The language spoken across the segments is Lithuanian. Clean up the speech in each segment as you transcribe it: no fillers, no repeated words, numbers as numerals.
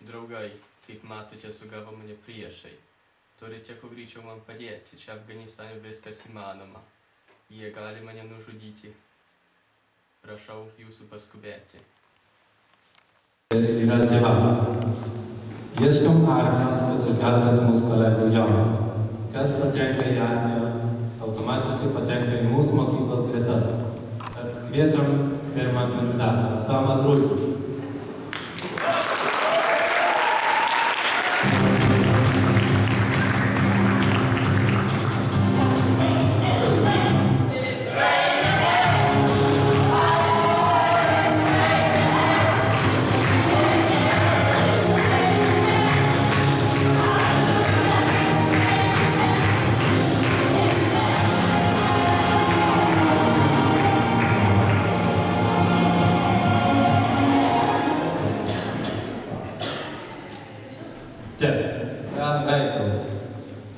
Draugai, kaip matote, sugavo mane priešai. Turite kuo greičiau man padėti, čia Afganistane viskas įmanoma. Jie gali mane nužudyti. Prašau jūsų paskubėti. Yra tėvas. Ieškom armijos, kad išgelbėt mūsų kolegų Joną. Kas patenka į armiją, automatiškai patenka į mūsų mokyklos gretas. Tad kviečiam pirmą kandidatą, Tomą Drūtį.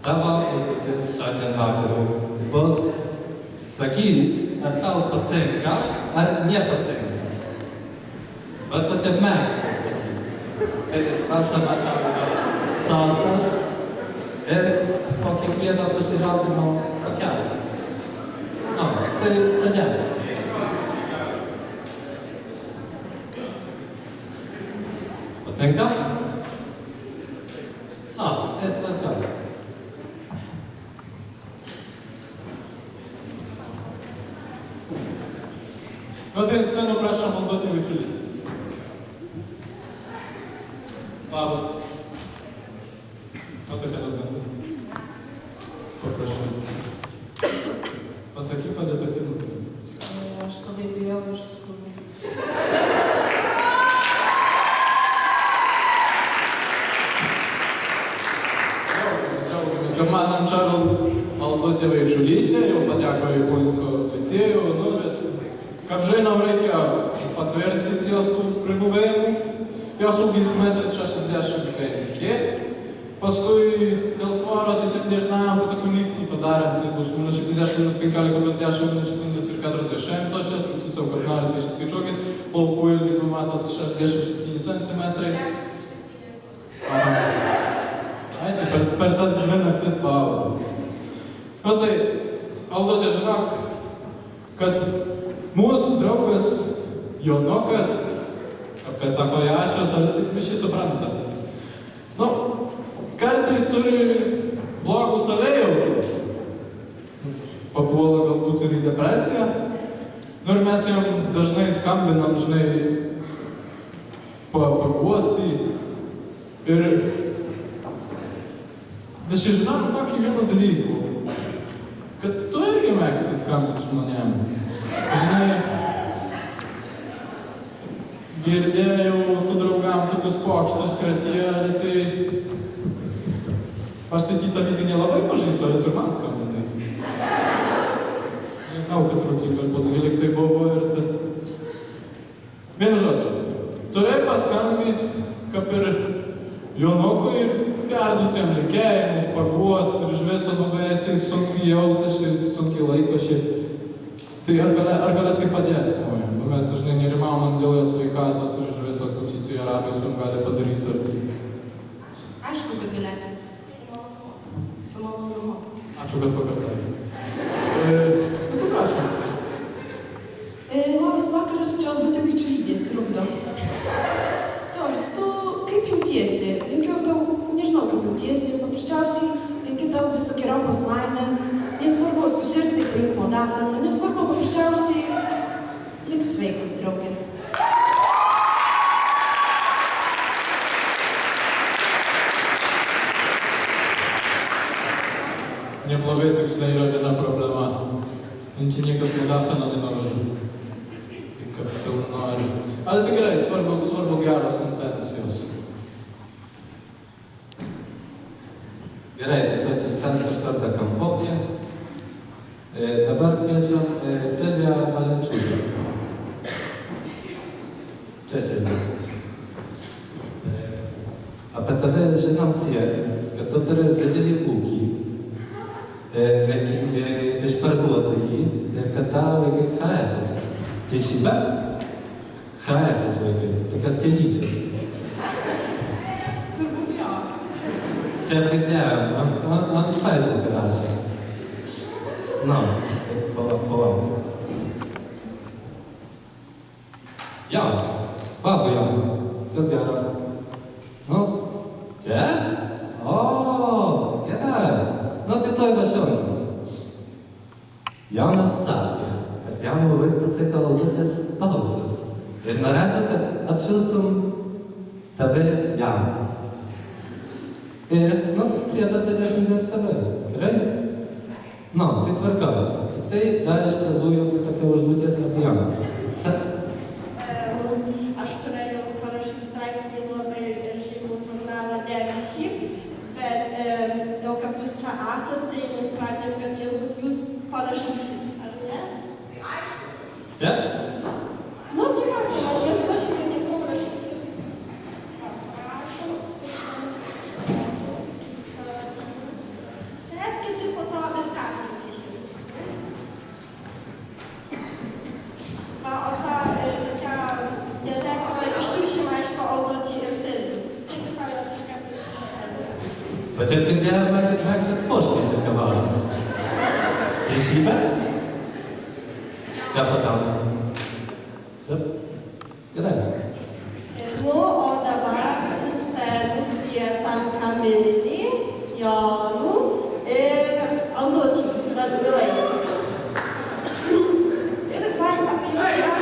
Tavo užduotis šiandien vakarų bus sakyt, ar tau patinka, ar nepatinka. Bet tokia mes sakyt. sostas ir po kiekvieno pasirodymo pakelį. No, tai senelė. Patinka? No, tai tvarka. No to jest sceną, proszę, Małgorzatę Wyczulić. Labas. O tokia nusganda. Paprašau. Pasakyk, kodėl tokia nusganda. Aš labai bijau iš tikrųjų. Džiaugiamės, kad matom čia Maldutė Vaičulytė, jau pateko į Punsko licėjų, nu, bet kaip žinom, reikia patvirtinti jos tų pribuvėjimų. Jos ūgis 1,65 m. Paskui dėl svaro, tai taip nežinojom, tai tokių lygtį padarėm, tai bus minus 60, minus 15, minus 10, minus 40 tošias, tai tiesiog, kad norite išskaičiuokit, plaukų ilgis, matot, 67 cm. Ai, tai per tas 2 naktis paaugo. Nu tai, Aldutė, žinok, kad mūsų draugas Jonukas, kai sako Jašios, ar tai visi supranta. Nu, kartais turi blogų savėjautų. Papuola galbūt ir į depresiją. Nu ir mes jam dažnai skambinam, žinai, paguosti. Ir aš žinom tokį vieną dalykų, kad tu irgi mėgsti skambinti žmonėm. Žinai, girdėjau tų draugam tokius pokštus, kad jie tai... Aš tai tą lytį nelabai pažįstu, bet ir man skambinai. Žinau, kad trūksim, kad pats gilik tai buvo ir tai... Vienu žodžiu, turėjai paskambinti, kaip ir Jonukui, ir perduoti jam linkėjimus, paguosti, ir iš viso nuvėsiai sunkiai jaučiasi, širdį sunkiai laikosi. Tai ar galia tai padėti, mojam? Mes dažnai nerimaunam dėl jo sveikatos ir iš viso klausytojų arabijos, kur gali padaryti ar tai. Aišku, kad galėtų. Su malonumu. Ačiū, kad pakartojai. Tai tu prašom. Labas vakaras, čia Aldutė Vaičulytė, trukdo. Tu kaip jautiesi? Linkiu tau, nežinau kaip jautiesi, paprasčiausiai linkiu tau visokeriopos laimės. Nesvarbu susirgti aplink modafinų, nesvarbu paprasčiausiai lik sveikas, draugė. Neblogai, tik žinai, yra viena problema. Ant niekas modafino nenorožė. Kaip visi nori. Ale tai gerai, svarbu geros intencijos. Gerai, tai tu atsisės kažkartą kampokė. Dabar kviečiam Silviją Valenčiūtę. Čia Silvija. Apie tave žinom tiek, kad tu turi didelį ūkį. Išparduoti jį ir kad tavo vaikai HF-as. Teisybė? HF-as vaikai, tokias telyčias. Turbūt jo. Čia girdėjom, ant Facebook rašė. Nu, palauk. Jaunas. Baba jauna. Kas gero? Nu, čia? O, tai gerai. Nu, tai toj važiuosi. Jonas sakė, kad jam labai patiko Aldutės balsas. Ir norėtų, kad atsiųstum tave jam. Ir, nu, tai priedada 10 ir tave. Gerai? Nu, tai tvarka. Tik tai dar iš pradžių jau tokia užduotis abiem. Aš turėjau parašyti straipsnį labai ir šeimų žurnalą Dėmesį, bet jau kaip jūs čia esat, tai nusprendėm, kad galbūt jūs parašysit, ar ne? Čia? Nu, tai man, mes duošime, nieko rašysim. Prašom. Sėskit ir po to mes perskaitysim. Va, o ta tokia dėžė, kurią išsiųšim, aišku, Aldutei ir Silvijai. Pačiam Dieve mergaitė mėgsta poškėse kavazas. Teisybė? Ką pagauna? Taip? Gerai. Nu, o dabar į sceną kviečam Kamilį, Jonų ir Aldutį, Radvilaitį. Ir man apie jūs yra,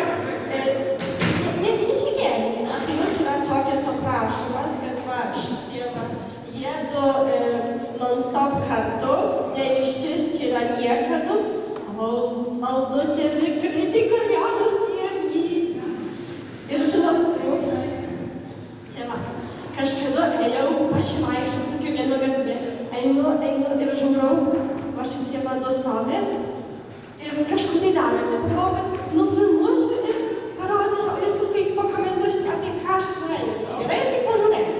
nešnekėkite, apie jūs yra tokias aprašymas, kad va, šitie va, jie du non-stop kartu, neišsiskiria niekada, o Aldutė kritika Jonas ir jį. Ir žinot, kur? Tai va, kažkada ėjau pasivaikščioti tokiu vienu gatve, einu ir žiūrau, va šitie va du stovi ir kažkur tai daro. Ir taip galvojau, kad nufilmuosiu ir parodysiu, o jūs paskui pakomentuosite apie ką šitą eilėsiu. Gerai, tai pažiūrėkit.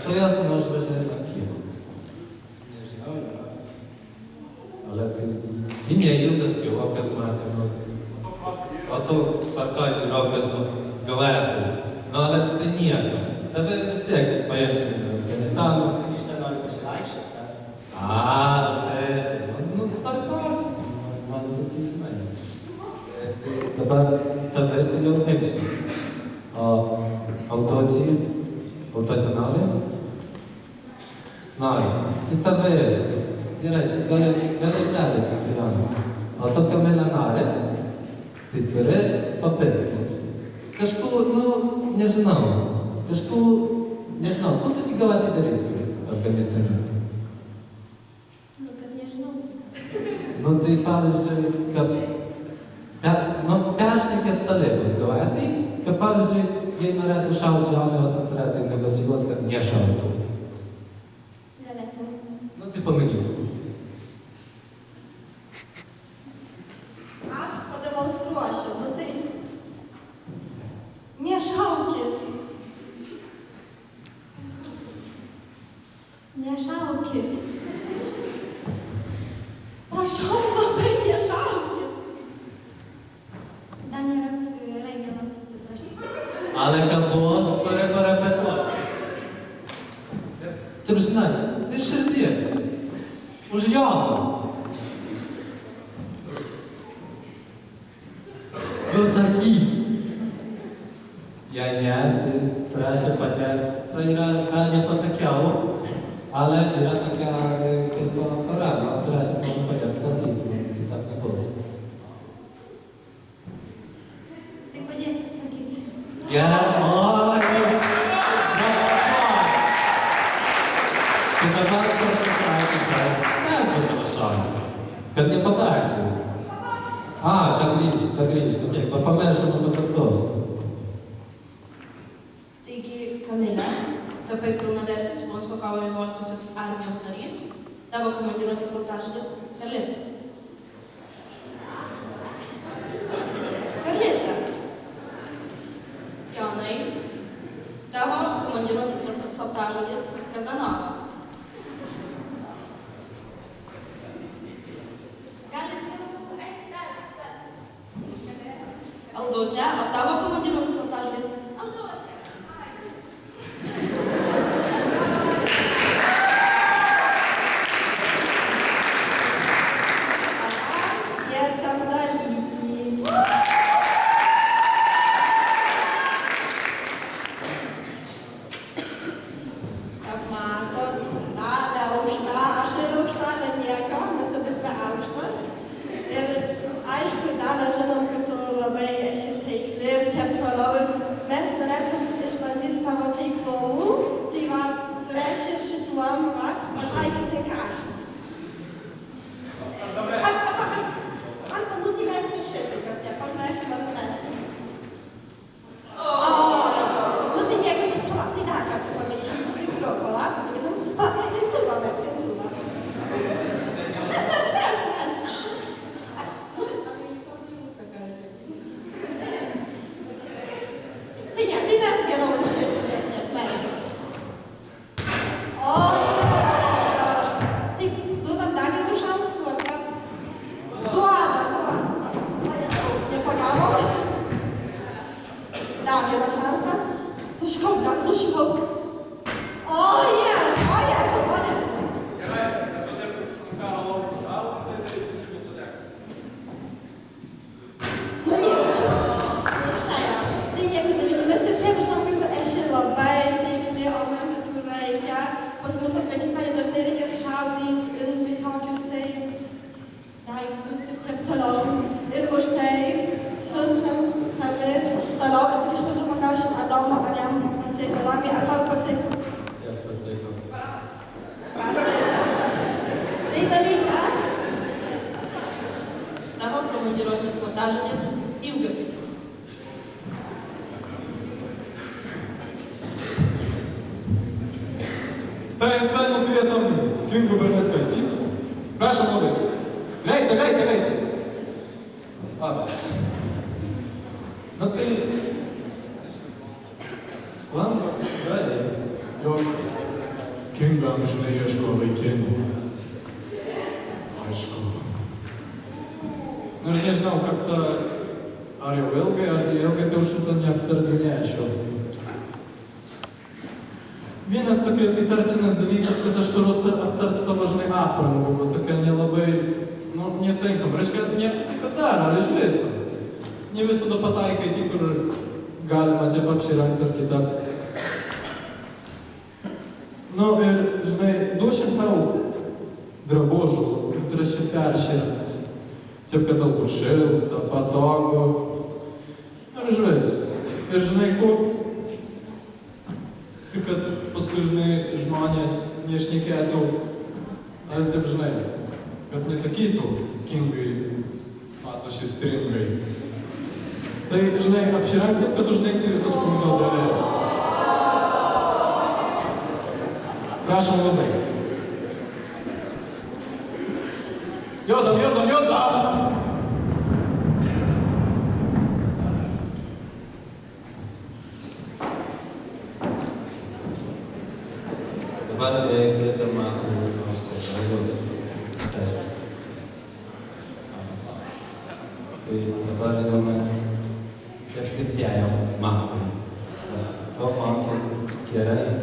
To jasno, że będzie na kiwo. Ale ty nie ilgas kilokas matė, nu. O tu tvarkoj rokas, nu, galėtų. Nu, ale tai nieko. Tave vis tiek paėmsim į Afganistaną. Jeszcze nori pasivaikščioti, ką? Sėdi. Nu, tvarkoj. Man tu tai žinai. Dabar tave tai jau neimsim. O autotį? Autotį nori? Nori. Tai tave gerai, tai gali perėti Cipriano. O to Kamilė nori, tai turi papirkti. Kažku, nu, nežinau. Kažku, nežinau, ko tu tik galėtai daryti Afganistane? Nu, kad nežinau. Nu, tai pavyzdžiui, kad peršnekėt dalykus galėtai, kad pavyzdžiui, jei norėtų šauti jaunai, o tu turėtai negocijuoti, kad nešautų. Galėtum. Nu, tai pamėgink. Aš pademonstruosiu, nu tai nešaukit. Nešaukit. Prašau, labai nešaukit. Dar nėra rengiamas, prašyti. Ale kabos turi parepetuoti. Taip žinai, tai širdies. Už jaunų. Nu sakyk. Jei ne, tai turėsiu patiems. Tai yra, gal nepasakiau, ale yra tokia kaip korama, turėsiu man patiems tvarkyti, kitaip nebus. Tai padėsiu tvarkyti. Tai dabar sės bus apšauna, kad nepataktų. Ta grįžti, okei, pamiršom apie kartos. Taigi, Kamilė, tapai pilnavertis Monsko kovo 11-osios armijos narys, tavo komandiruotės slaptažodis Karlita. Karlita. Jonai, tavo komandiruotės slaptažodis slaptažodis Kazanova. Aldute, o tavo pavadinimas slaptažodis Aldute. Та є сцену квітом Кінгу Бернецької. Прошу, молодий. Грайте. Абс. Ну ти... Складно? Грайте. Йок. Кінгам ж не є школи Кінгу. Ну, я не знал, как-то Ария Велга, Елга ты уж что-то не обторденяешь. Vienas tokios įtartinas dalykas, kad aš turiu aptart tavo, žinai, aprangą, buvo tokia nelabai, nu, neatsinkama. Reiškia, nieko tai kad daro, ar iš viso. Ne visada pataikai tik, kur galima taip apsirengti ar kitaip. Nu, ir, žinai, 200 drabužių, turi šiaip perširti. Taip, kad tau bus šilta, patogu. Ir žinai, kur kad paskui, žinai, žmonės nešnekėtų, ar taip, žinai, kad nesakytų Kingai, matosi stringai. Tai, žinai, apsirenk taip, kad uždengti visas kūno dalis. Prašom labai. Jodam! Dabar kviečiam Matų Auštos laidos. Cześć. Tai dabar žinome, kaip girdėjom Matui. To moki gerai.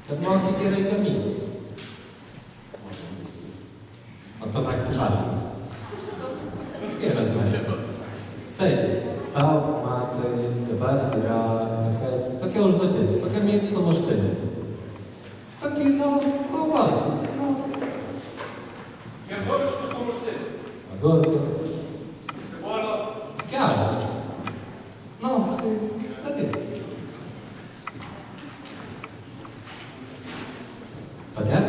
Kad moki gerai gaminti. O to mėgsti valgyti. Geras maistas. Taip, tau, Matai, dabar yra tokia užduotis, pagaminti sumuštinį. Tokį, vasą. Agoriškus sumuštinį. Agoriškus. Cibolo. Geras. Taip. Padėt?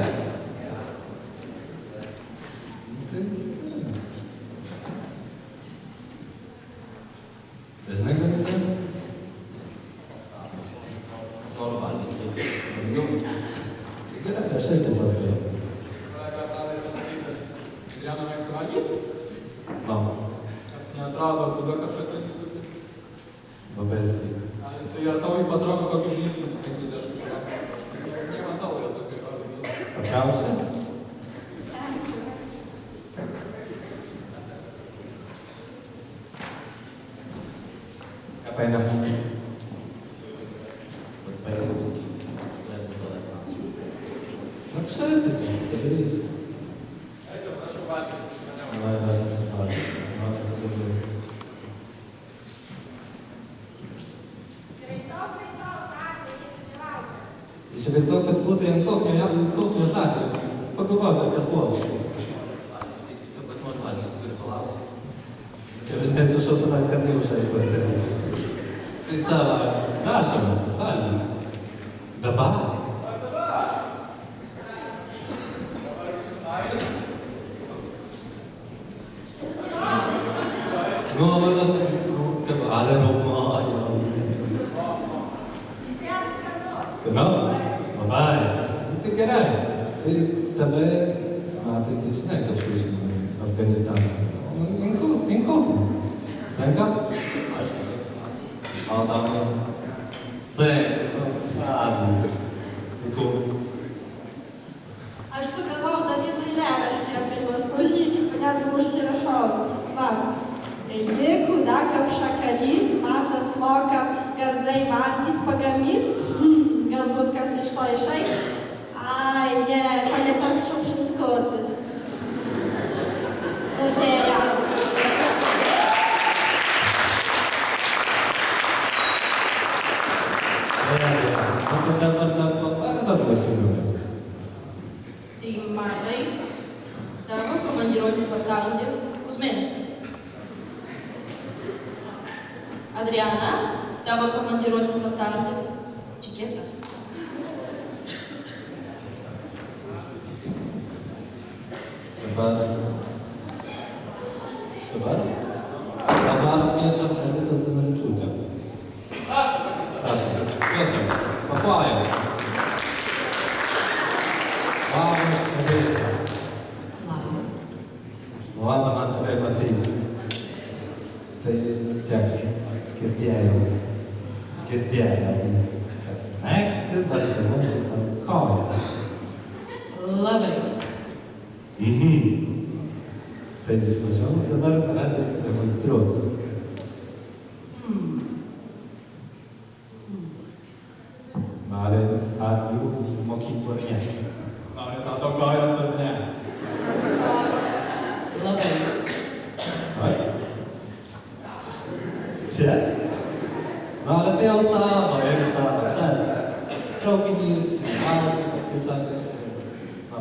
Dažnai gamite? Noriu valgyti. Gerai, aš taip padarau. Adriana mėgsta valgyti? Mama. Neatrado būdo kažką diskutuoti. Labai skaitai. Tai ar tau patrauks kokį žygį 50 km? Nematau jos tokio pavyzdžio. Patrauksi? Ką paina? Paėmė viskį. Stresas duoda. No trzepy z nim, to byliście. No ja właśnie zapalę. No ja to zrobię. Jeśli by to buty Jankownia, ja bym kuchnię zagrał. Pogodę, bez słowa. Pasmorvalius turi palaukti. Czy już nie słyszał, to nawet nie muszę i to teraz. Ty cała, proszę, fajnie. Zabawę. No, ale Romaja. No, bye. Ty graj. Ty tebe, a ty też nie gościsz w Afganistanie. Inkup. Cenga? A tam. Cenga. Ładnie. Inkup. Aš sugalvojau Davidui eilėraštį apie juos. Klausykit, net užsirašau. Va. Jeigu kaip šakalys, matas moka gardzai valgys pagaminti, galbūt kas iš to išeis. Ai, ne, to ne tas Šapšinskocis. Nu, ne, ja. To dabar pasiūlymai. Tai Martai, tavo komandiruotės slaptažodis Usmenskas. Adriana, tavo komandiruotės slaptažodis Čikėta. Dabar mieczem Edytas do Naliczucia. Proszę, mieczem. Pochłaję. Labas, Edyta. Labas. Ладно, man tave matyti. Tai tiek, girdėjau, kad mėgsti Barseloną savo kojas. Labai. Tai važiuoju dabar radijo demonstruoti. Nori ar jų mokyklų ar ne? Nori tavo kojos ar ne? Labai. Oi? Čia? No ale ty jau savo, sen. Traukinys, valgai, tai sakas. No.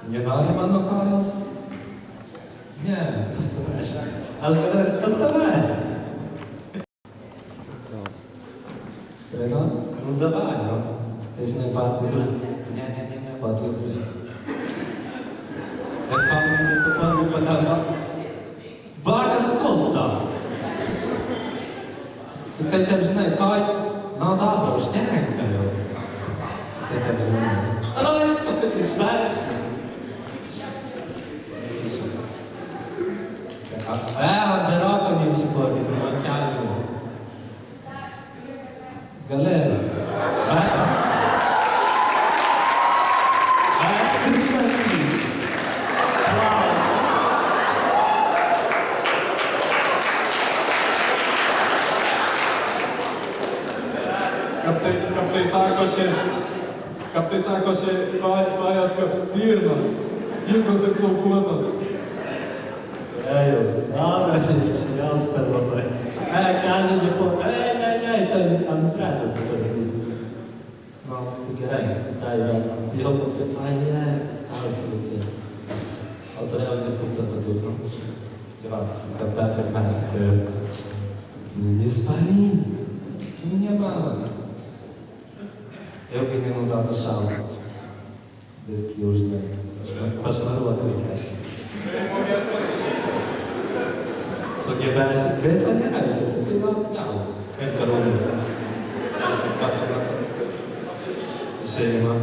Nie nori mano kojos? Nie, pastavęs. Aš galiu ir pastavęs. Skraido? Nu davai, no. Tai žinai, batai ir... Ne, batai ir... Ir kam nesuprantu padarba? Vakar skosta! Tik tai taip žinai, kaj... Na dabar, užtenka jau. Tik tai taip žinai. Ai, išversi. Derako neišsiplokė, kur man kelimo. Galera. Vestis matys. Kaip tai sako, kojas kaip stirnas, ilgos ir plaukuotos. Ejo, dobra, šios per labai. Kelnių nepo... Čia antrasis dabar būsiu. No, tai gerai, tai yra. Tai jau taip, skalbs reikės. O turėjau diskutas atus, no. Tai va, kad Petr mes... Nespalin. Nu, nemanot. Jau kai nenaudotas šaltas. Viski jau žinai. Pašmaruot reikės. Sugebėsi visą nereikia, tai gal. Kaip karūnė. Šeima.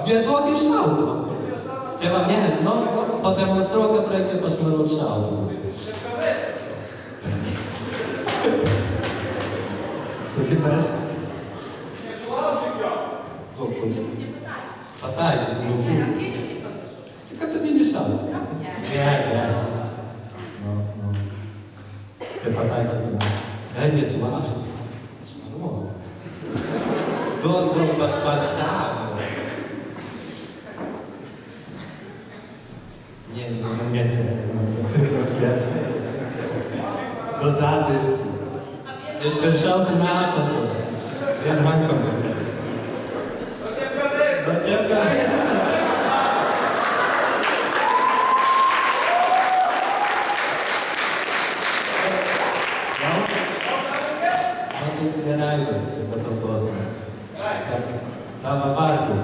Vietokį šautuvą. Tėva, ne, Pademonstruok, kad reikia pašmiruot šautuvą. Sakybės? Tu. Pataikyk, Tik kad tu nešaut. Ne. No. Kai pataikyk, nesulaužyk. Pašmiruok. Duok balsavimą. Nie. Dodatys. Iš viršaus į apatą. S vien rankom. Zatiepka vėsą. Matai gerai, čia patalpos. Tavo vardu.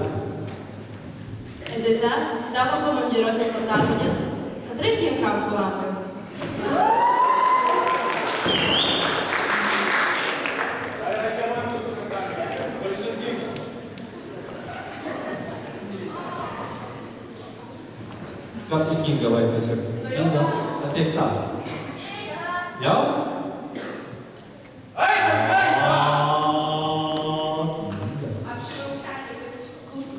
Edita, tavo komandiruotės slaptažodis Katrais Jankausko lankas. Ką tu Kinga vaikusi? Kinga, ateik tą. Jau? Apšau kelią, kad išsiskustum.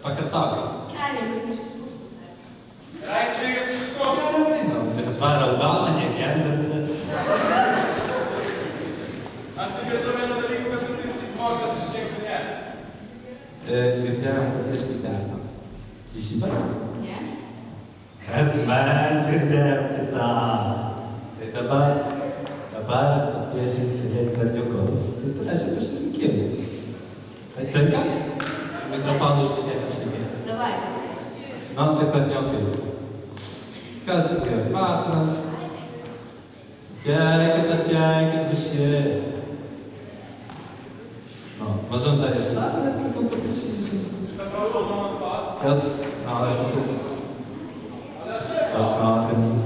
Pakartok. Kelią, kad išsiskustum. Gerai, nu, va raudona, negendinsi. Aš tik girdžiu vieną dalyką, kad sutaisyk mokas ištiektinėti. Girdėjom, kad iškirtėm. Teisybė? Ne? Mes girdėjom kitą. Tai dabar atkviesim keliais berniukus. Tai turėsim pasirinkimų. Atsinka? Mikrofonų šnekėti. Davai. Nu, tai berniukai. Kas tai yra? Patinas. Atėjkit visi. Nu, mažom dar iš salės, sakau, paprašysim. Prašau, nuomas pats. Kas norintis? Kas norintis?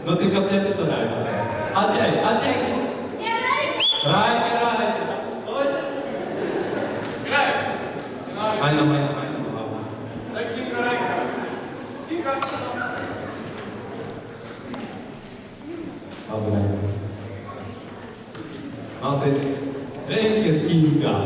Ну ты ко мне ты Райка. Отец. Не, Райка! Райка. Ой. Майна. Так, Кинга. Добре. Ну ти Ренькіс Кинга.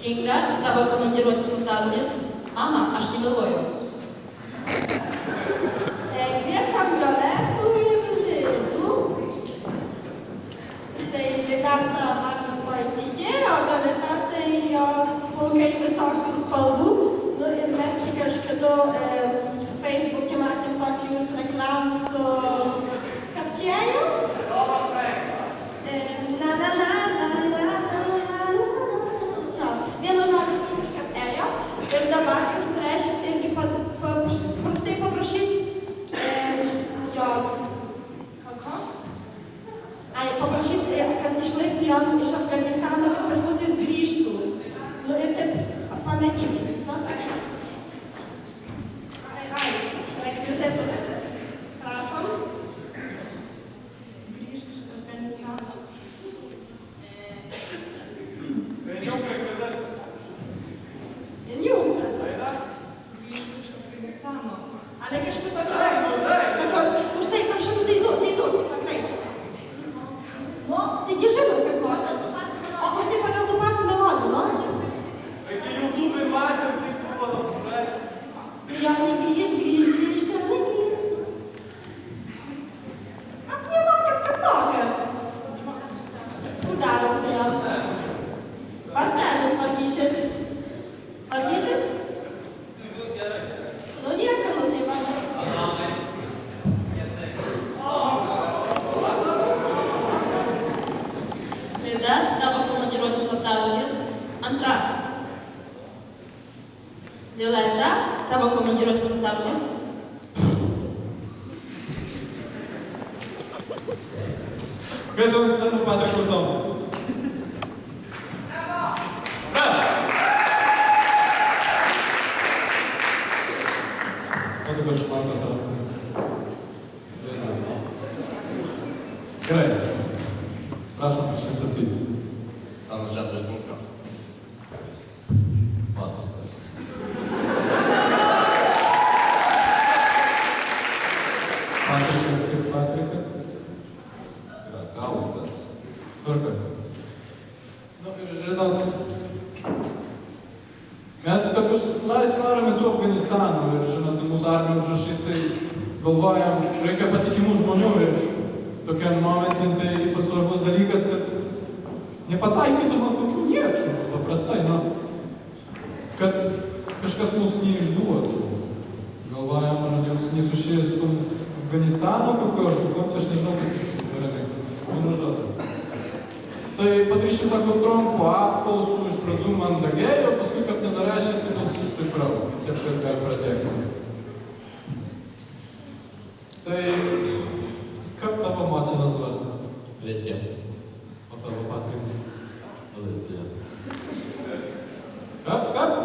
Kinga, tavo komandiruotės slaptažodis Mama, aš negalvoju. Kviecam Violetų ir Lidų. Tai Lidaca matot poetsikėjo, Violeta tai jos plaukai visokių spalvų. Nu ir mes čia kažkada Facebook'e matėm tokį jūsų reklamų su kapčėju. Vienu žodžiu čia kažkaip ėjo ir dabar jūs turėsite irgi paprašyti jo paprašyti, kad išleistų jo iš Afganistano, kad pas mus jis grįžtų. Nu ir taip pamėginkit jūs, nu sakai. Rekvizitas, prašom. 10? Nu nieko, nu tai va. Lida, tavo komandiruotės slaptažodis. Antra. Violeta, tavo komandiruotės slaptažodis. Kviečiam į sceną Patriką Tomą. Bravo! O dabar Markos Askas. Gerai. Prašom pristatyti. Tamas Žemės Munska. Patrikas. Patrikas, cik Patrikas. Kauskas. Tvarka. Nu ir žinot, mes tokius laisvaro metu Afganistano ir žinot, mūsų armija užrašys, tai galvojam, reikia patikimų žmonių ir tokiam momentin tai ypač svarbus dalykas, kad nepataikytume kokių niekšų, paprastai, na, kad kažkas mūsų neišduotų. Galvojam, ar nesušės su Afganistano kokio, ar su kom, tai aš nežinau, kas tai susitvarėme. Tai padarysim tokį trumpų apklausų iš pradžių mandagiai, o paskui, kad nenorėšit, tai nusiprau. Tiek, kad gal pradėkime. Tai kaip tavo motinos vardas? Licija. O tavo Patrikas? Alicija. Kaip?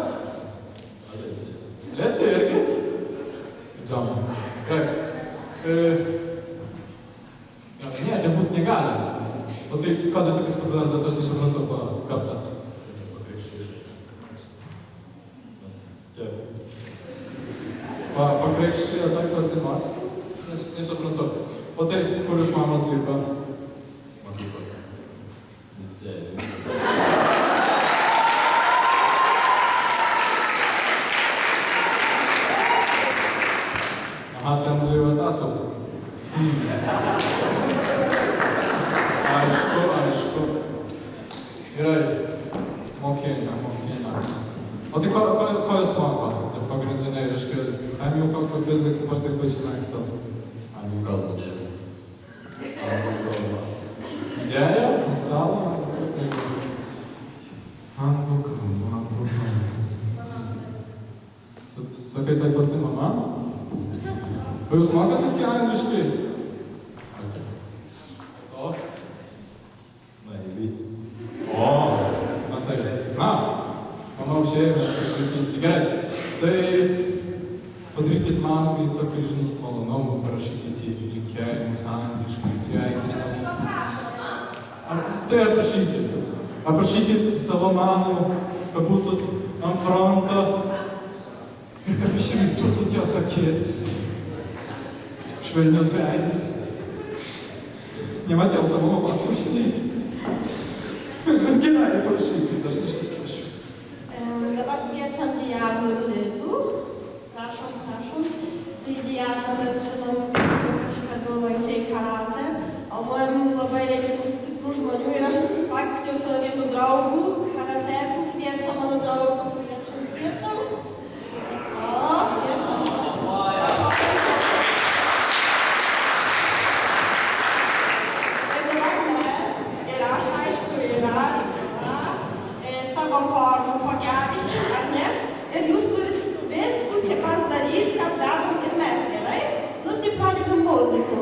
Alicija. Licija irgi? Įdomu. Kaip? Ne, čia būti negali. O tai kada tokias pats vardas, aš nesuprantu, kapca. Pakreikščiai, tak atsimat. Nesuprantu. O tai, kur jūs mamos dirba? Mokykloje. Licėje. Aha, ten dviejų etatų. Aišku. Gerai. Mokina. O tai ko jūs moko? Tai pagrindiniai, reiškia, chemijų, kokio fizikų, aš taip pasimėgstu to. Anglų kalbą dėjau. Idėja? Ant stalo? Anglų kalbą. Sakai, tai pats mama? O jūs mokat viskį angliškai? O? Maybe. O, na tai. Na, manau, šiaip išlaikysi. Gerai. Tai padarykit man tokį, žinot, malonumą, parašykit į linkėjimus angliškai, sveikinimus. Tai aprašykit. Aprašykit savo mamų, kad būtut ant fronto ir kad išvystytut jos akis. Švelnius veidus. Nematėjau savo mamos užsienį. Gerai, prašykit, aš neštikėšiu. Dabar kviečiam Dianą ir Lidų. Prašom. Tai Diana, mes žinom, kad tu kažkada lankei karatę, o man labai reikia tų stiprių žmonių ir aš pakviečiau savo vienų draugų, karatekų, kviečiam mano draugų, kviečiam. Savo formų pagerišim, ar ne? Ir jūs turit viskų čia pasidaryti, kad darom ir mes, gerai? Nu, tai pradedam muziką.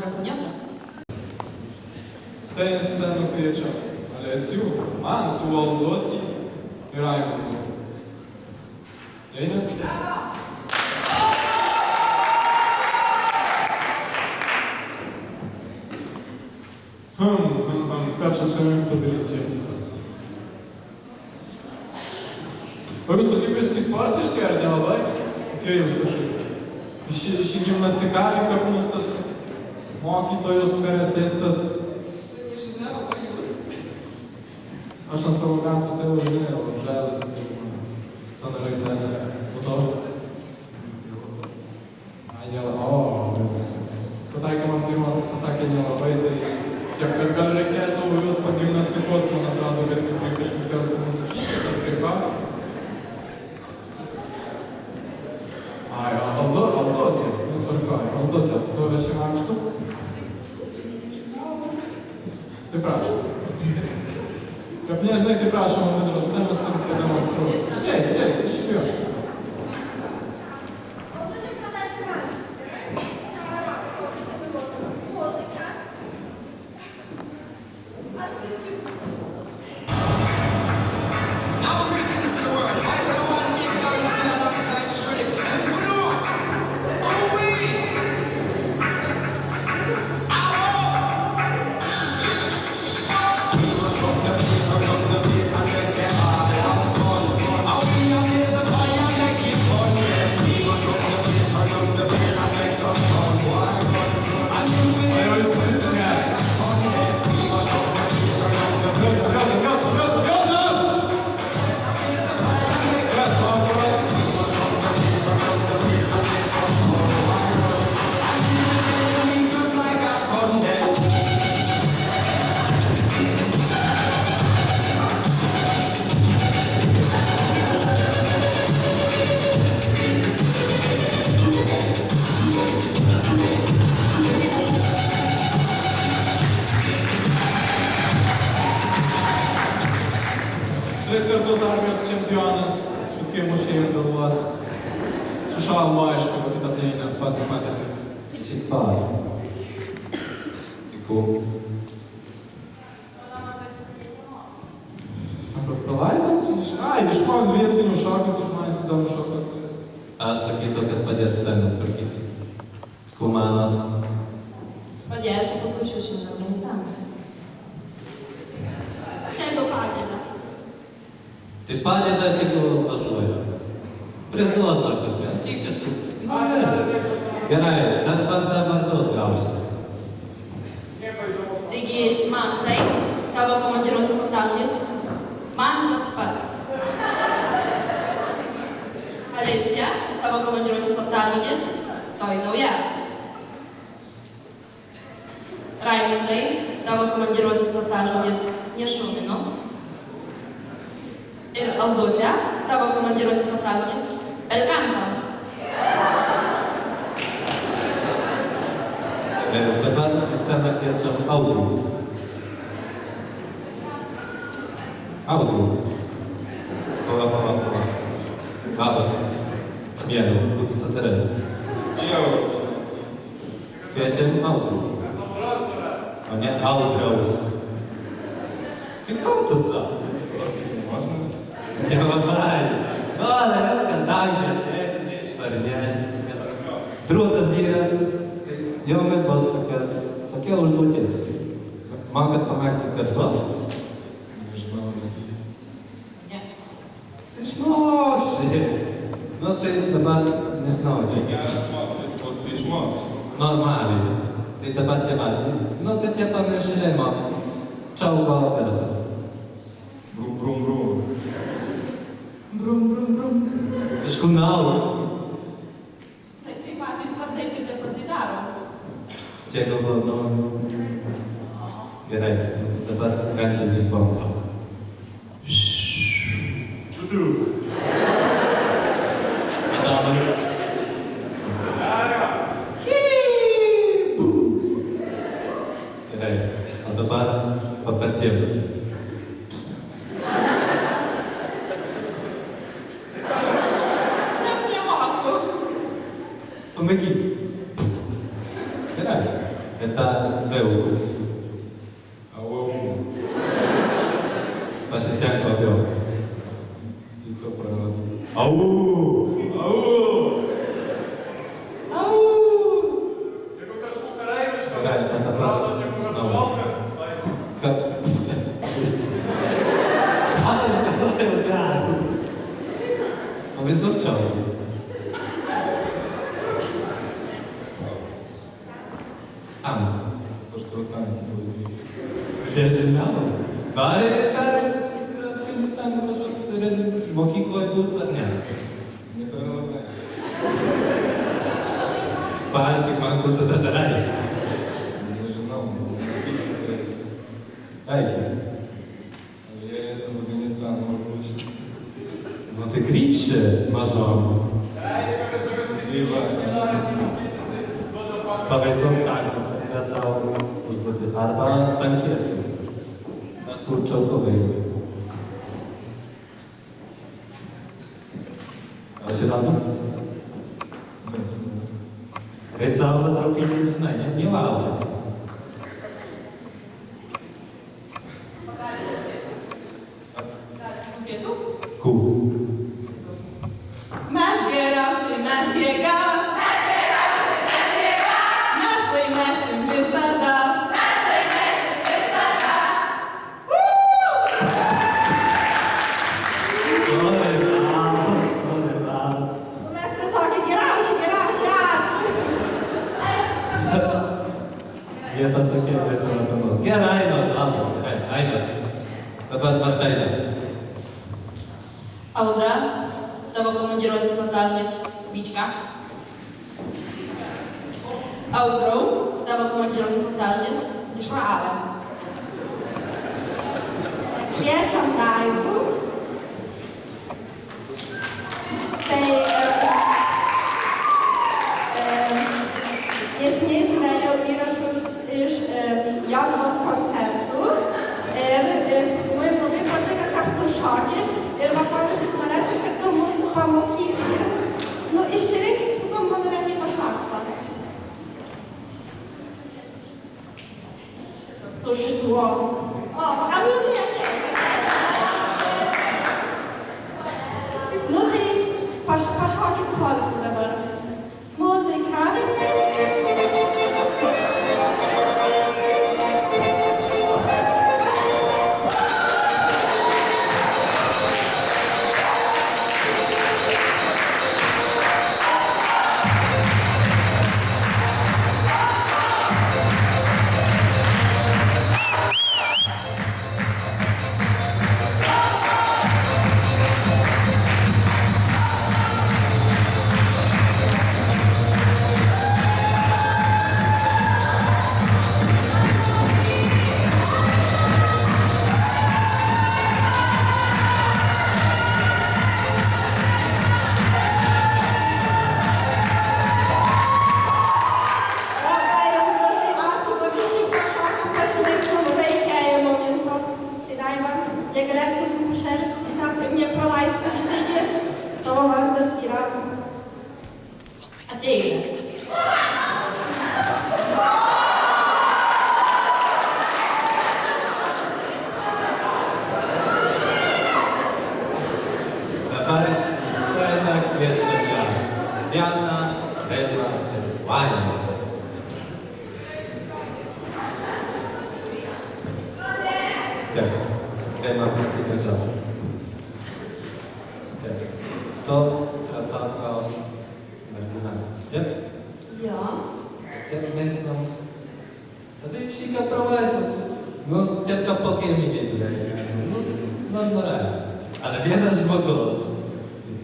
sako niekas. Tai sceną kviečia Alecijų, man, tu Aldotį ir Raimondą. Einat? Ką čia su jums padaryti? O jūs tokie biškai sportiški ar nelabai? Kokie jums tokie? Ši gimnastikavim, kaip mūsų tas mokytojos, karatistas. Nežinau, o jūs? Aš na savo gatvę tai važinėjau, žalas, sanarais vedė. Po to? Ai, viskas. Pataikė man pirmą, pasakė nelabai, tai tiek, kad gal reikėtų jūs pagimnastikos, man atrodo, viskas prie kažkokios muzikykės ar prie ką. Ai, Aldotė, tvarkoj. Aldotė, tu vešim ankštų? Tai prašom. Kaip nežinai, tai prašom vidro scenos ir tai demonstruoju. Ateik, iškviu. Armijos čempionas, su kiemu šeim galvos, su šalmu aišku, o kitą neina, pats matėte. Šiek parą. Tiku. Sako, pralaidžiant? Ai, išmoks vietinių šokant, žmonės įdomu šokant. Aš sakytų, kad padės sceną tvarkyti. Ko manot? Padės, o paskui šiušim Afganistaną. Jeigu padeda. Tai padeda, tik važiuoja. Prisduos dar kažką, tik kažkaip. Gerai, tad dabar dos gausit. Taigi, man tai, tavo komandiruotas slaptažodis, man tas pats. Alicija, tavo komandiruotas slaptažodis, toj nauja. Raimundai, tavo komandiruotas slaptažodis, nešuminu. Ir Aldotė, tavo komandiruotas slaptažodis, Elkanto. Dabar į sceną kviečiam Audrių. Audrių. Pala. Labas. Chmielu, būtų caterė. Kviečiam Audrių. O nie Audriaus. Tai ko tu ca? Nie labai. No, ale jau kadangi atėti, neišvarinėši. Drūtas vyras. Jomai bus tokia užduotis. Man, kad pamatyti garsos? Nežinau, Ne. Išmoksi. Nu, tai dabar, nežinau, Paskui išmoks. normaliai. Tai dabar tie matė. Nu, tai tie pamiršėlimo. Čiaugo garsas. Brum, brum, brum. Iškūnau. Tai jisai patys vardai kaip taip pat tai daro. Čia galvoju, nu. Gerai, dabar rentam tik bombą. Tudu. Adamai. Gerai, o dabar papatėmas. Taip nemoku. Pamėgink. Gerai. Это вилку. Ау. Pasisiek labiau. Tai to praradau. Au! Jeigu kažkur karaimiška, Gerai, prarado, jeigu Znowu. žalkas, tai... Kad... Aš galvoju, gerai. O vis daug čia. Tam. Kažkur tam įvaizduoju. Nežinau. Nori perėti Afganistaną važiuoti mokykloje būti ar ne? Neberodai. Paaiškink man, kur tu tą darai. Nežinau, matytis reikia. Reikia. Ar jie į Afganistaną važiuoja? Nu tai grįši mažom. Pavaizduok tą, kad yra tau užduoti. Arba tankesnį. Mes kurčiau pavaizduoti. Atsirado? Kai savo patraukėlį žinai, nelaukia. Pietų? Kū. Mes geriausiai, mes jėga. Mes geriausiai, mes jėga. Mes laimėsim visada. Mes laimėsim visada. Mes trečiokai geriausi, ačiū. Jie pasakė, kad esi nuopimus. Gerai, gerai, einat. Dabar Martaina. Audra, tavo komandiruotės slaptažodis Vyčka. Audrau, tavo komandiruotės slaptažodis Dešralė. Kviečiam Daivų. Tai neseniai žiūrėjau įrašus iš Lietuvos koncertų ir man labai patiko, kaip tu šoki. Ir va, pavyzdžiui, norėtum, kad tu mūsų pamokyti ir, nu, išsirinkit, su kuo man norėtum pašokti. Su šituo. O, ar nu, nu, tai pašokit polkų dabar. Muzika. Ateina. Dabar sceną kviečiame Dianą, Remą ir Vanią. Tiek, Rema pati gražiausia. Tiek, to atsako mergina. Tiek, Jo. tiek mes nam. Tada išyka pravaizdą. Nu, tiek ką pakėmė nu, normaliai. Ale vienas žmogus,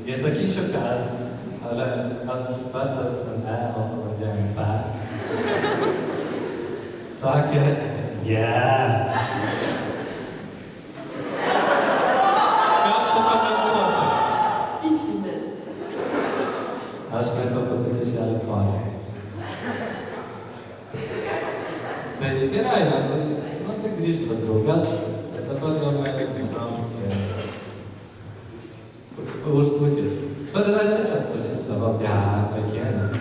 nesakyčiau kas, ale vardas man o pavardė P, sakė, Kaip sukomentuoti? Pykšimės. Aš maždaug pasakysiu elektroninį. Tai gerai, tai grįžt pas draugas, ir dabar galime visam užduotis. Turi rašyti atpažinti savo vaikėnus.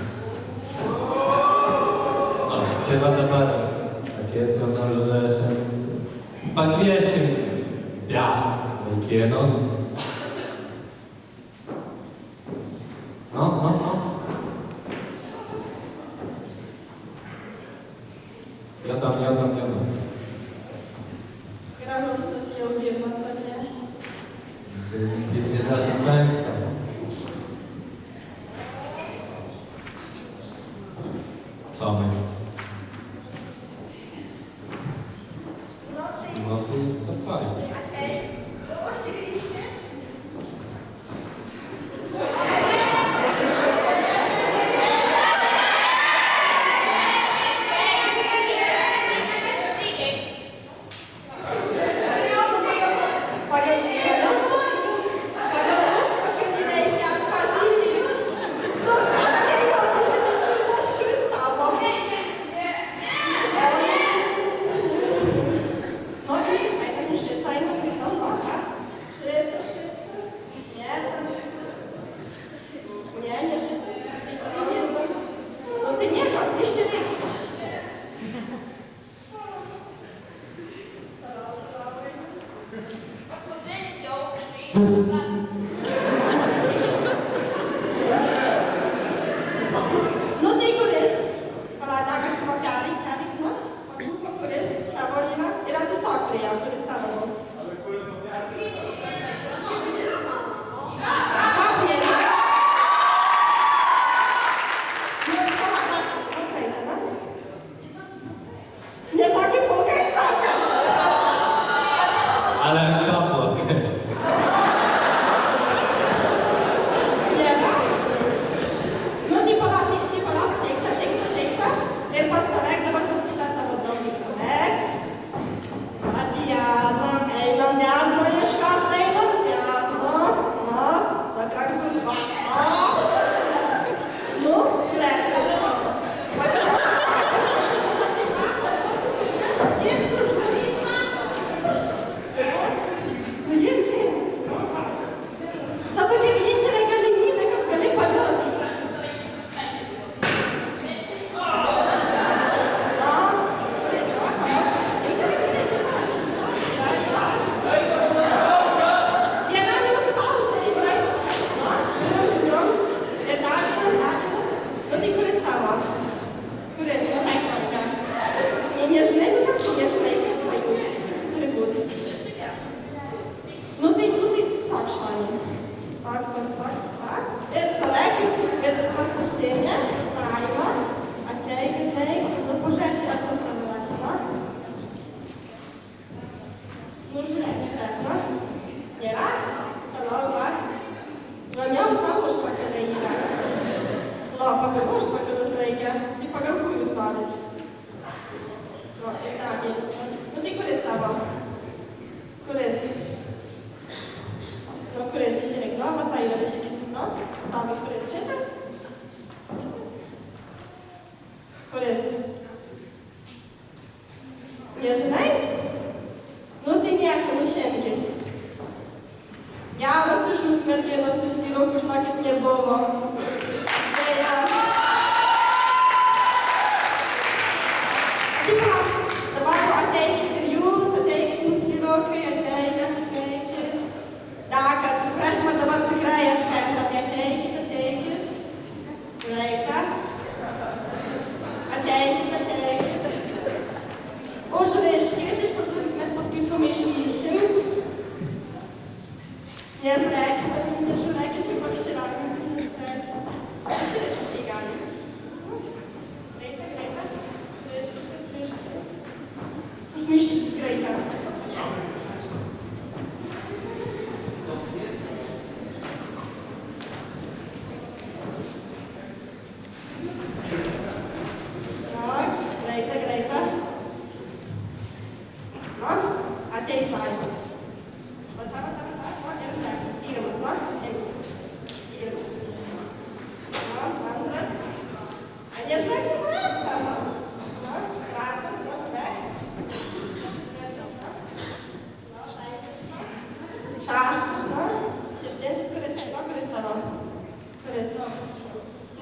tai va dabar akės jau užrašė. Pakviešim ją vaikinus. No. Jodam. Gražus tas jaunimas, ar ne? Tai 95. Tomai. No tai davai.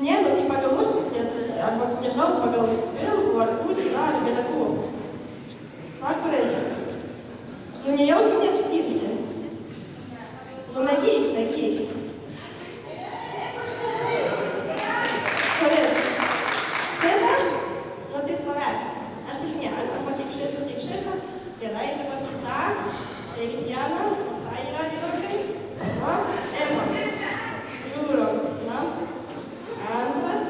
Не, ну tai pagal užpakalius, arba nežinau, pagal pilvų ar kūdikį nelegų. Na, kuris? Nu, nejaugi neatskirsi. Nu, mėgyk. Kuris? Šitas? Nu, tai stovėk. Aš bišinė, arba tik šitą. Gerai, dabar kita. Taigi diena, tai yra vyrukai. Na, Ema. Žiūriu. Na, antras.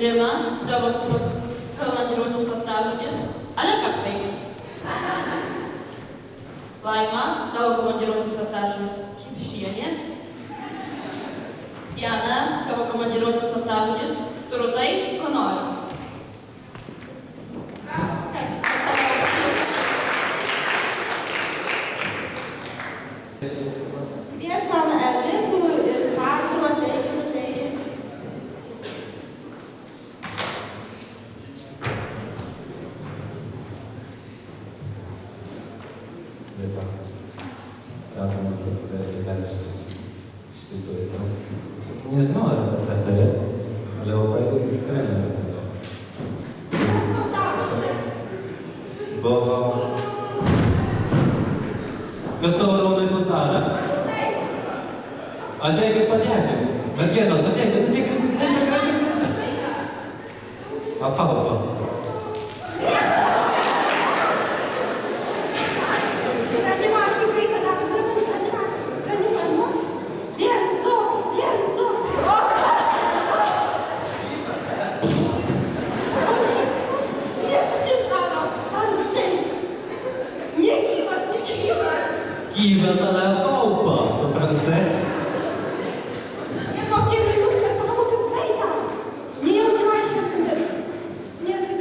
Rima, tavo komandiruotės slaptažodis, ale kaktai. Laima, tavo komandiruotės slaptažodis, kipišienė. Diana, tavo komandiruotės slaptažodis, turutai, ko nori. Vietsam Editų ir Sandro ateikit. Witam. Radam od deszczu. Świetuje są. Nie znałem naprawdę, ale obaj kremy tego. Bo Косоворонный пустара. А чайка подяки. Маргенос, а чайка, А папа. Реанімацію прийти, так, реанімацію. Реанімуємо. Він здох. Не стану. Сандро, ти. Не ківас. Ківас, але папа, сопранце. Я покину його смерть, погамука склеїта. Ні, обмінай ще вмерти. Ні, це...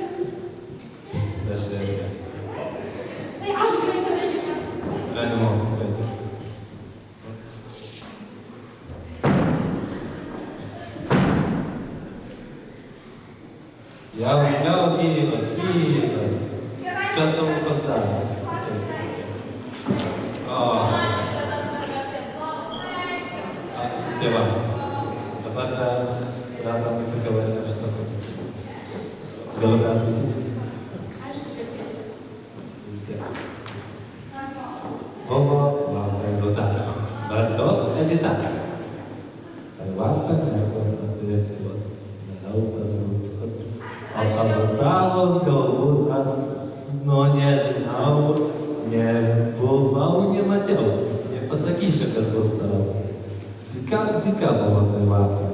Дешевле. Ей, аж крейта вигідня. Реально, крейта. Я Ківас. Часто поставлю. Coba. Tepat rata musik kawan harus takut. Kalau kasih sih. Bobo, mau tak. Barto, edita. Tarwata, cało zgodu, no nie żynał, nie buwał, nie maciał, nie posakisze każdą starał. Ciekawo o tej łapy,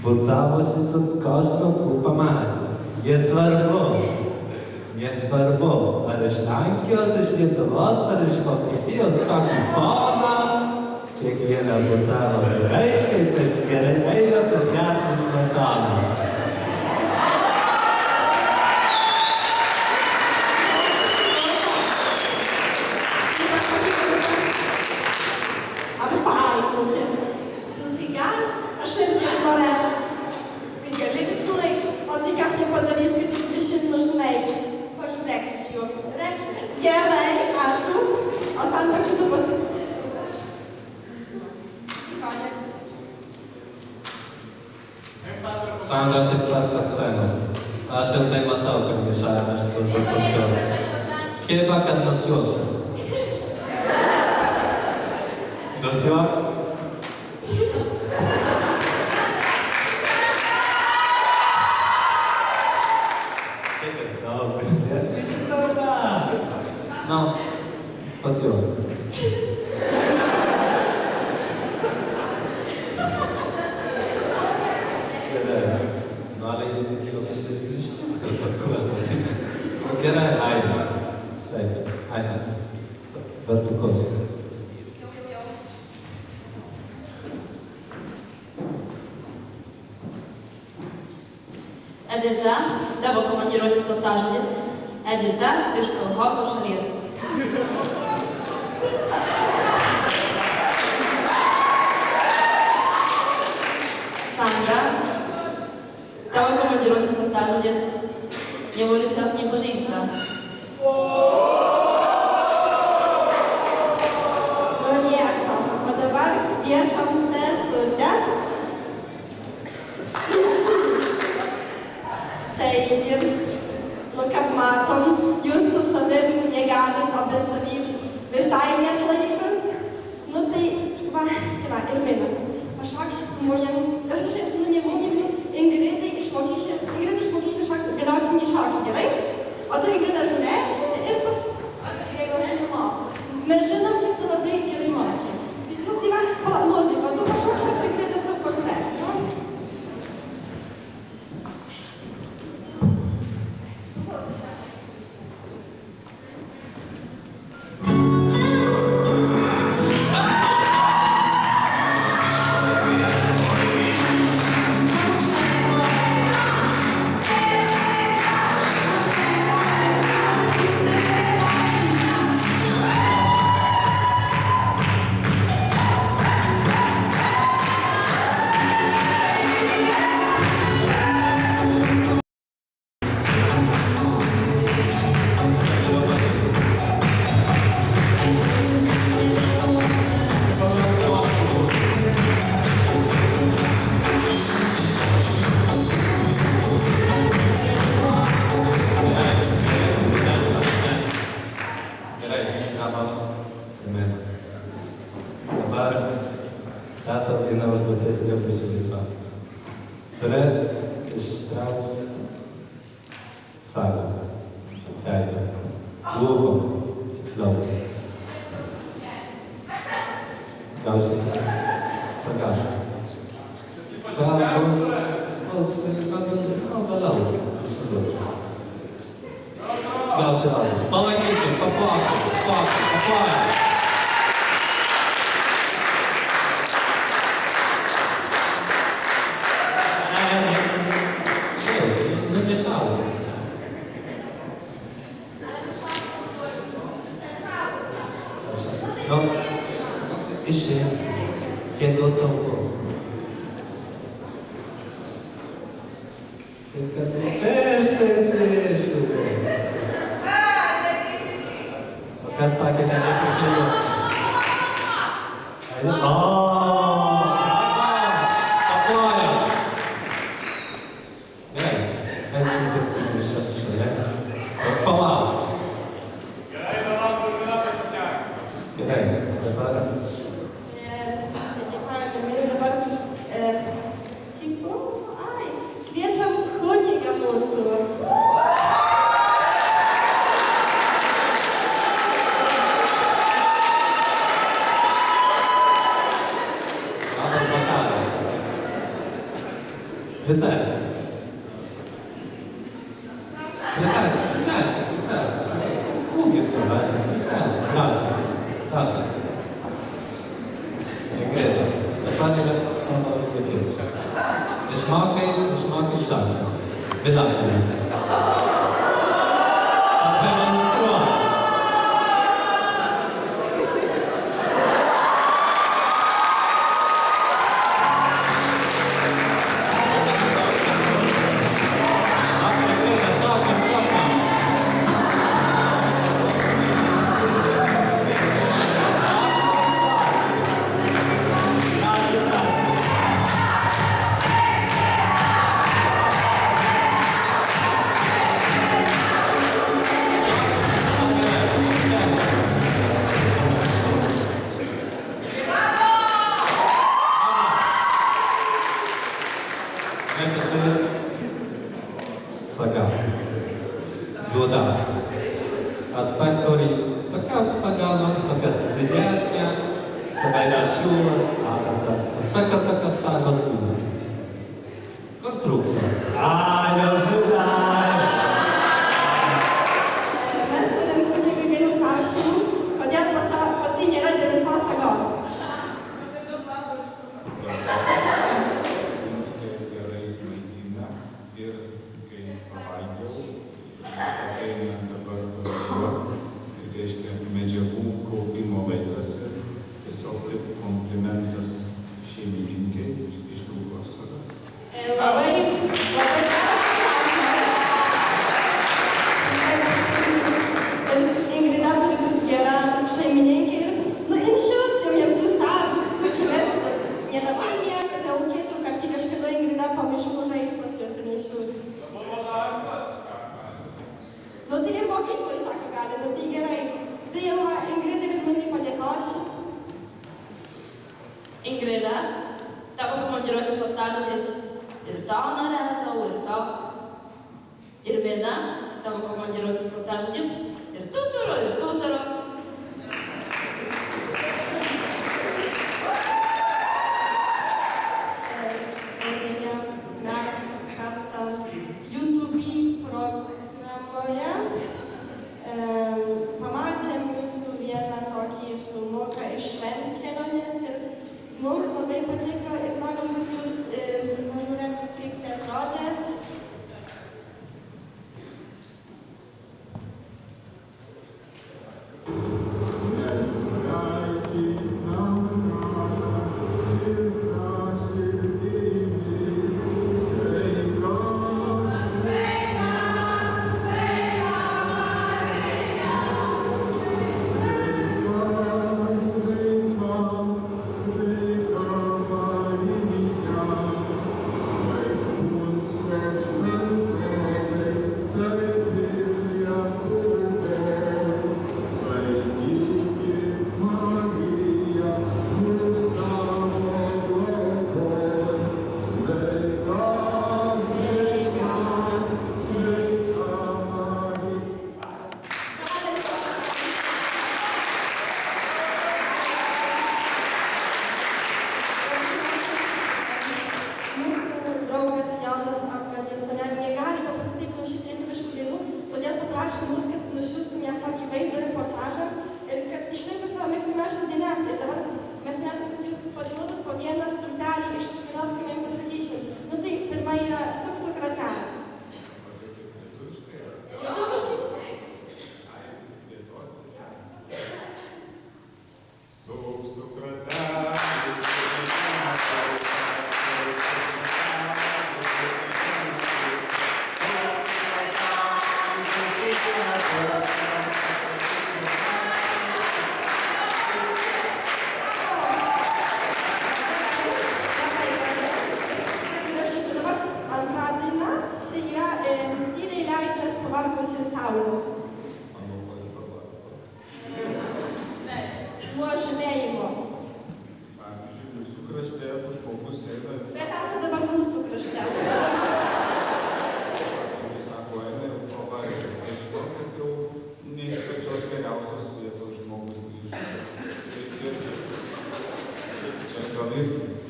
bo cało się z każdą kupa macie. Jest svarbu, ar iš Lenkijos, iš Lietuvos, ar iš Vokietijos, kokį poną, kiekvieną balsavo gerai, kaip gerai eina per keturis Smetoną. juokiu. Tai reiškia, gerai, ačiū. O Sandra, čia tu pasakyti. Ikonė. Sandra taip tvarko sceną. Aš jau tai matau, kad viešajame šitos bus sunkios. Chyba, kad nusijuoksi. Nusijuok? No, pasijuok. Gerai. No, ale jau iš karto kožnai. Gerai, Aina. Sveika. Aina. Vardu kožnai. Edita, tavo komandiruotės slaptažodis. Edita iš kolchozo šalies. Sandra, tavo komandiruotės slaptažodis. Dievulis jos nepažįsta. Nu nieko. O dabar kviečiam sesutes. Taigi, nu kaip matom, jūs su savim negalit, o be savim visai net laikus. Nu tai, va, ir mina. Pašak šitų mojem, nu ne mojem, Ingridai išmokysi šokti, vienautinį šokį, gerai? O tu Ingrida žiūrėši ir Jeigu aš nemoku. Mes žinom, kad tu labai gerai moki. Nu tai va, pala muzika, tu pašok šitą Ingridą savo pažiūrėsi, nu? atspēkori tokia sagana, tokia dziļesnė, savaiga šūlas, atspēka tokios sagos būna. Kur trūksta? Nežinai! Mes turim kunigui vėliau klausimų, kodėl pas jį nėra 9 sagos. Medžiagų kaupimo laikas ir tiesiog kaip komplimentas šeimininkai ištrūko save. Labai geras atsakymas. Ingrida turi būti gera šeimininkė ir, inšius jau jam tu sav, čia mes nedavai kad aukėtų, kad jį kažkada Ingrida pamiškų žais pas juos ir nešius. Tai ir mokyklai, sako, gali, tai gerai. Tai jau Ingrida ir manai padėkoši. Ingrida, tavo komandiruotės slaptažodis ir tau norėtau, ir tau. Ir viena, tavo komandiruotės slaptažodis ir tuturo, ir tuturo. Mes kartą YouTube programoje pamatėm jūsų vieną tokį filmuką iš šventkelionės ir mums labai patiko ir norim, kad jūs pažiūrėtumėt, kaip tai atrodė.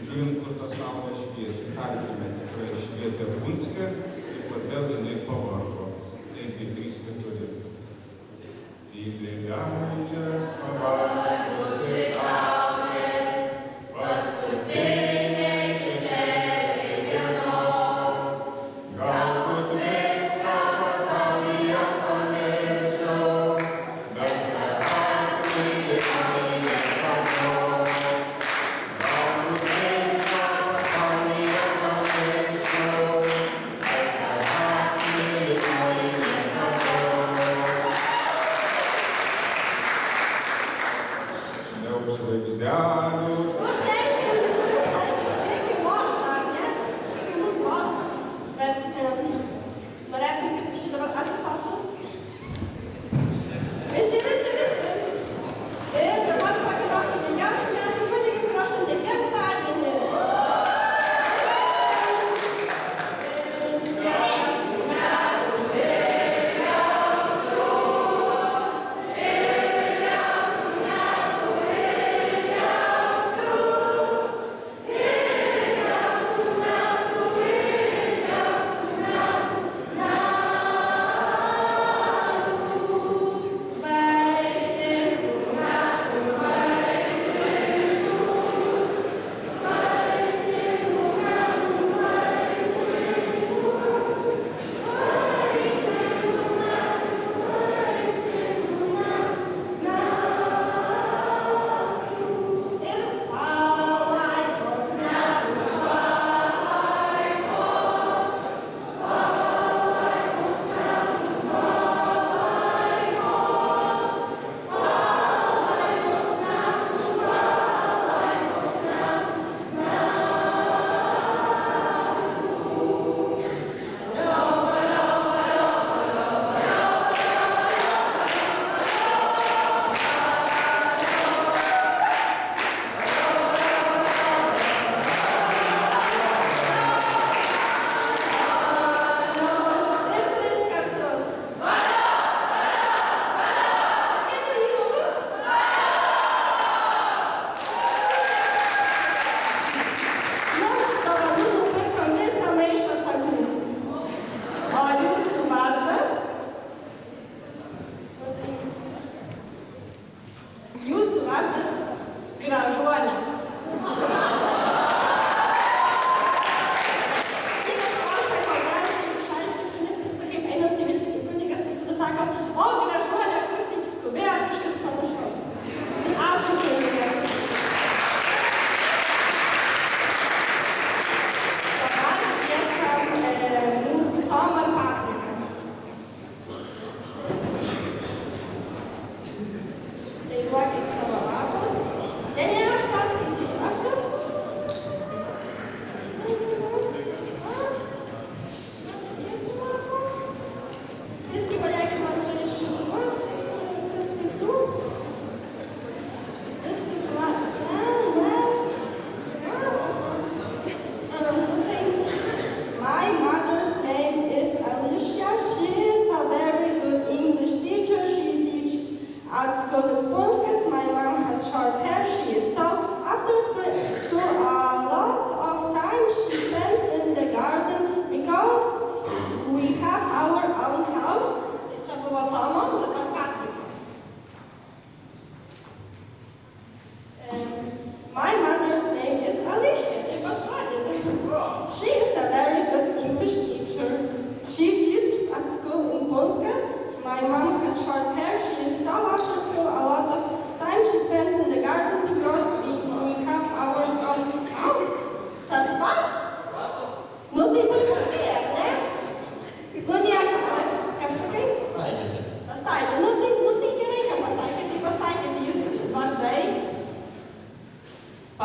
Žiūrint, kur ta saulė šviečia, tarkime, tikrai švietė Punske ir kodėl jinai pavargo. 5, 3, 4. Tyliai leidžias pavargusi saulė, paskutiniai šešėliai dienos. Galbūt viską pasaulyje pamiršau, bet tavęs mylimai niekados. Galbūt viską pasaulyje pamiršau, bet tavęs mylimai niekados.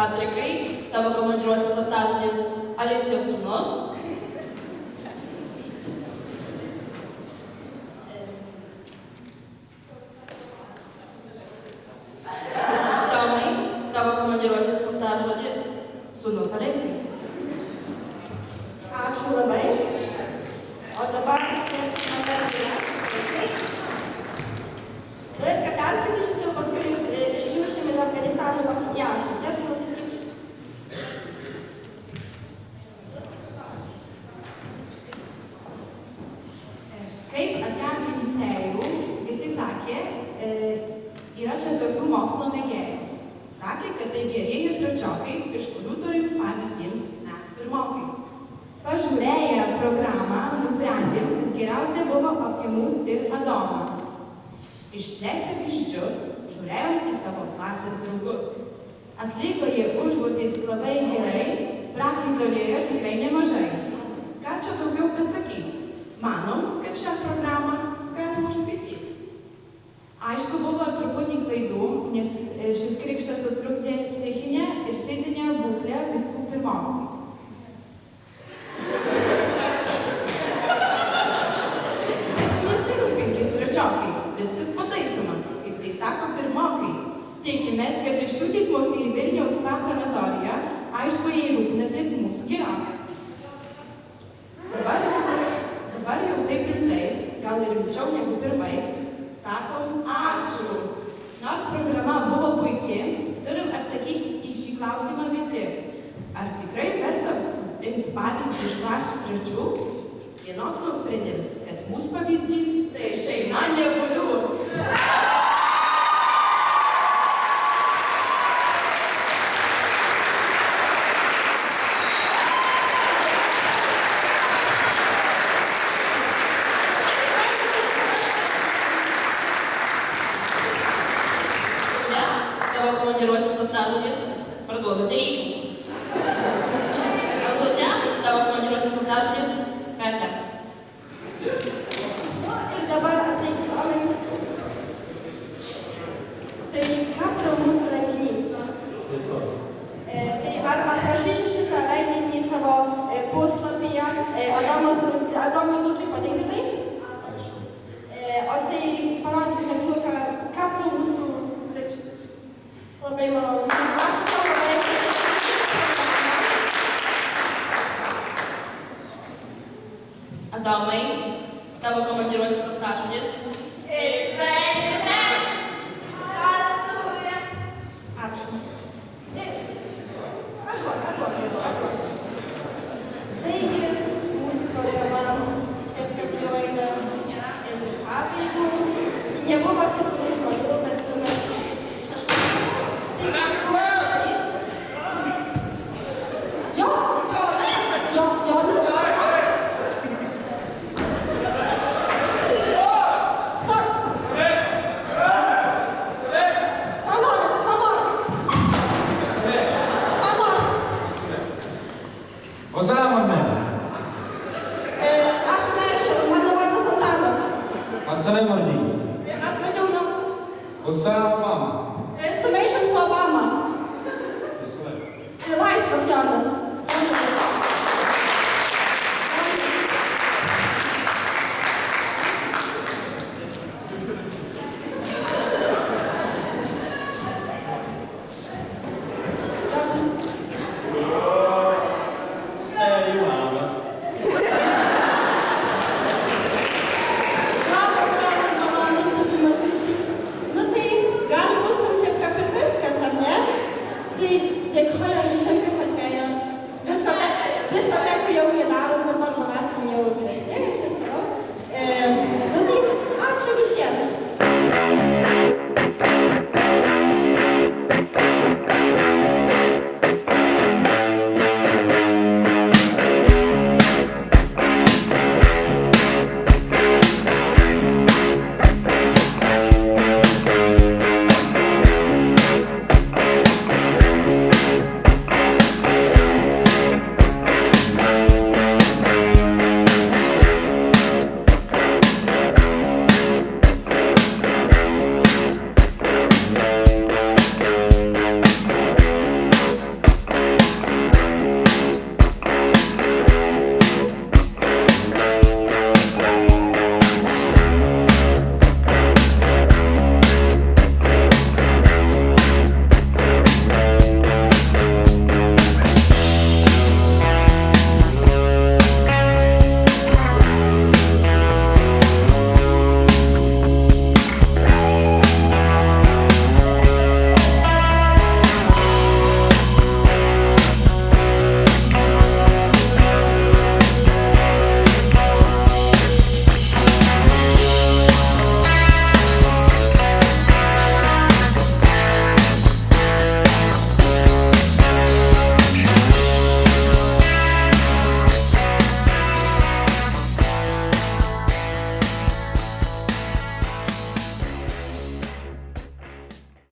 Patrikai, tavo komandiruotės slaptažodis Alicijos sūnus. Tomai, tavo komandiruotės slaptažodis sūnus Alicijos. Ačiū labai. O dabar kviečiame merginas. Ir kad perskaityšite, paskui jūs išsiųsime į Afganistaną pasitiešinti. Taip, tai skaityti. Kaip atėjom į licėjų, visi sakė, yra čia tokių mokslo mėgėjų. Sakė, kad tai gerieji trečiokai, iš kurių turim pavyzdį mes pirmokai. Pažiūrėję programą, nusprendėm, kad geriausia buvo apie mus ir Adomą. Išplėtę vyzdžius, žiūrėjom į savo klasės draugus. Atliko jie užduotis labai gerai, prakaitolėjo tikrai nemažai. Ką čia daugiau pasakyti? Manom, kad šią programą galima užskaityti. Aišku, buvo truputį klaidų, nes šis krikštas sutrukdė psichinę ir fizinę būklę visų pirmokų. Nesirūpinkit, trečiokai, viskas pataisoma, kaip tai sako pirmokai. Tikimės, kad išsiųsit mus į Vilniaus spa sanatoriją, aišku, jei rūpinatės mūsų gerovę. Dabar jau taip rimtai, gal ir rimčiau negu pirmai, sakom ačiū. Nors programa buvo puikiai, turim atsakyti į šį klausimą visi. Ar tikrai verta imti pavyzdį iš klasių pradžių? Vienok nusprendėm, kad mūsų pavyzdys tai šeima nebulių. Tavo komandiruotės slaptažodis parduodate ryčius. Aldute, tavo komandiruotės slaptažodis Katė. Ir dabar atsakymai. Tai kaip tau mūsų renginys? Tai ar aprašysi šitą renginį savo puslapyje? Adomui Lučiui patinka tai? O tai parodyk ženkliuką, kaip tau mūsų krikštas? Labai malonu. Ačiū tau labai. Adomai, tavo komandiruotės slaptažodis Ačiū. Taigi, mūsų programa, taip kaip jau eina apeigų, nebuvo kitų žmonių, bet kur mes šeštuoju. Taigi, ką mes padarysim? Jonas. Stop! Ką norit? Pozdravim, Armen. Aš Meršel, mano vardas Antanas. A save mordi. Atvedžiau jo. Pozdravim, mama. Sumaišėm savo mamą. Visą laiką. Laisvas Jonas.